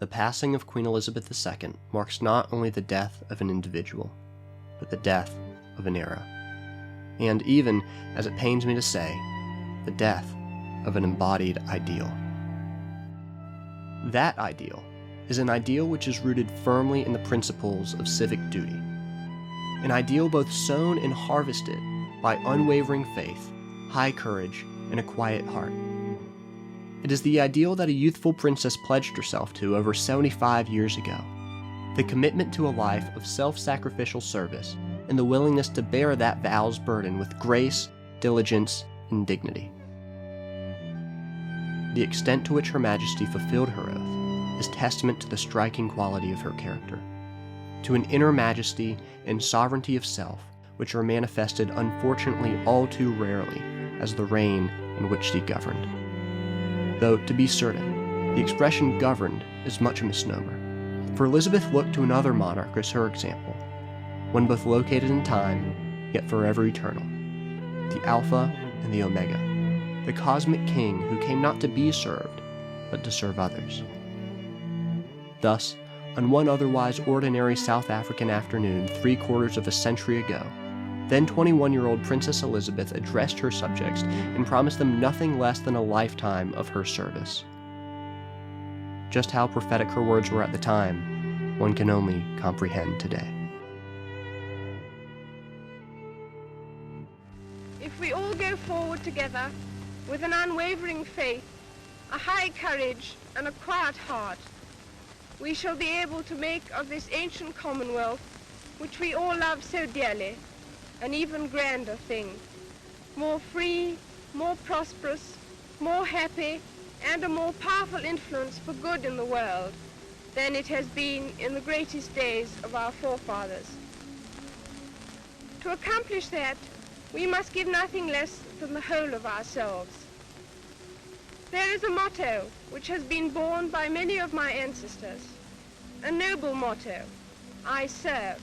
The passing of Queen Elizabeth II marks not only the death of an individual, but the death of an era. And even, as it pains me to say, the death of an embodied ideal. That ideal is an ideal which is rooted firmly in the principles of civic duty. An ideal both sown and harvested by unwavering faith, high courage, and a quiet heart. It is the ideal that a youthful princess pledged herself to over 75 years ago. The commitment to a life of self-sacrificial service and the willingness to bear that vow's burden with grace, diligence, and dignity. The extent to which Her Majesty fulfilled her oath is testament to the striking quality of her character, to an inner majesty and sovereignty of self which are manifested unfortunately all too rarely as the reign in which she governed. Though, to be certain, the expression governed is much a misnomer, for Elizabeth looked to another monarch as her example, one both located in time, yet forever eternal, the Alpha and the Omega, the cosmic king who came not to be served, but to serve others. Thus, on one otherwise ordinary South African afternoon 3/4 of a century ago, then 21-year-old Princess Elizabeth addressed her subjects and promised them nothing less than a lifetime of her service. Just how prophetic her words were at the time, one can only comprehend today. If we all go forward together with an unwavering faith, a high courage, and a quiet heart, we shall be able to make of this ancient Commonwealth, which we all love so dearly, an even grander thing, more free, more prosperous, more happy, and a more powerful influence for good in the world than it has been in the greatest days of our forefathers. To accomplish that, we must give nothing less than the whole of ourselves. There is a motto which has been borne by many of my ancestors, a noble motto, I serve.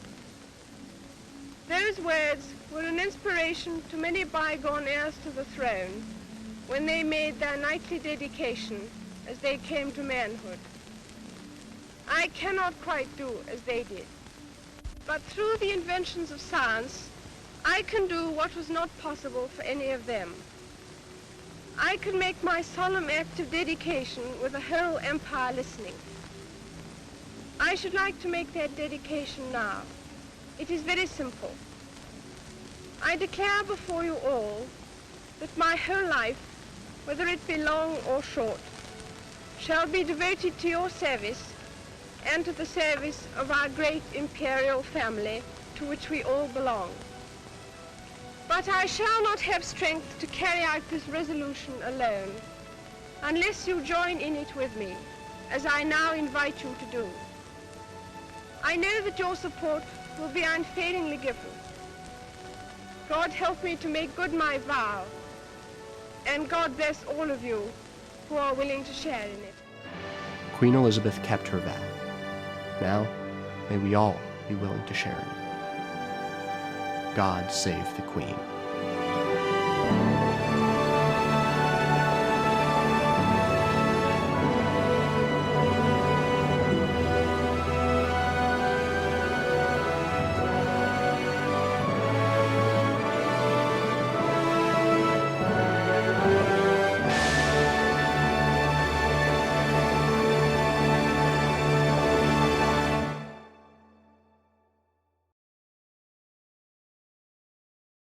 Those words were an inspiration to many bygone heirs to the throne when they made their knightly dedication as they came to manhood. I cannot quite do as they did, but through the inventions of science, I can do what was not possible for any of them. I can make my solemn act of dedication with the whole empire listening. I should like to make that dedication now. It is very simple. I declare before you all that my whole life, whether it be long or short, shall be devoted to your service and to the service of our great imperial family to which we all belong. But I shall not have strength to carry out this resolution alone, unless you join in it with me, as I now invite you to do. I know that your support will be unfailingly given. God help me to make good my vow, and God bless all of you who are willing to share in it. Queen Elizabeth kept her vow. Now, may we all be willing to share in it. God save the Queen.